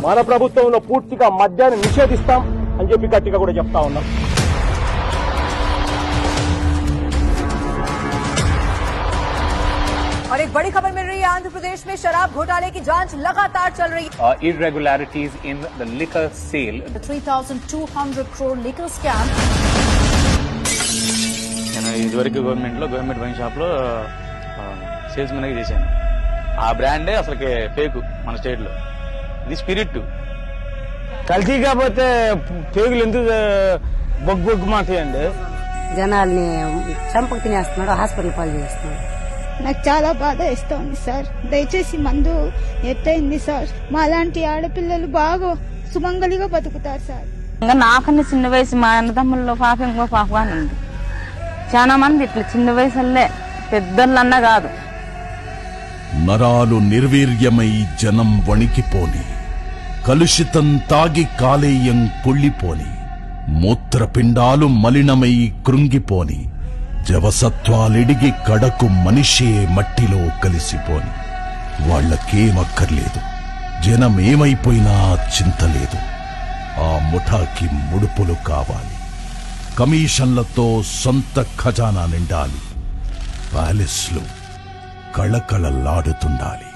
మన ప్రభుత్వంలో పూర్తిగా మద్యాన్ని నిషేధిస్తాం అని చెప్పి గట్టిగా కూడా చెప్తా ఉన్నాం. और एक बड़ी खबर मिल रही है, आंध्र प्रदेश में शराब घोटाले की जांच लगातार चल रही है. Irregularities in the liquor sale. The 3,200 crore liquor scam. నేను ఇదివరకు గవర్నమెంట్ వైన్ షాప్ లో సేల్స్ మెన్ గా చేశాను. ఆ బ్రాండే అసలుకి ఫేక్ మన స్టేట్ లో. ఇది స్పిరిట్ కల్తీ కాకపోతే పేగులు ఎందుకు బొగ్గు మాట్లాడండి. జనాల్ని చంపకు తినేస్తున్నాడు, హాస్పిటల్ పాలు చేస్తున్నాడు. నాకు చాలా బాధ ఇస్తోంది సార్. దయచేసి మందు ఎత్తైంది సార్. మా లాంటి ఆడపిల్లలు బాగా సుమంగలిగా బతుకుతారు సార్. ఇంకా నాకన్నా చిన్న వయసు మా అన్నదమ్ముల్లో పాప ఇంకో పాప అని ఉంది. చాలా మంది ఇట్లా చిన్న వయసులే పెద్దోళ్ళన్నా కాదు. నరాలు నిర్వీర్యమై జనం వణికిపోని, కలుషితం తాగి కాలేయం కుళ్ళిపోని, మూత్రపిండాలు మలినమై కృంగిపోని, జవసత్వాలిడిగి కడకు మనిషే మట్టిలో కలిసిపోని. వాళ్లకేమక్కర్లేదు, జనమేమైపోయినా చింతలేదు. ఆ ముఠాకి ముడుపులు కావాలి, కమిషన్లతో సొంత ఖజానా నిండాలి, ప్యాలెస్లు కళకళలాడుతుండాలి.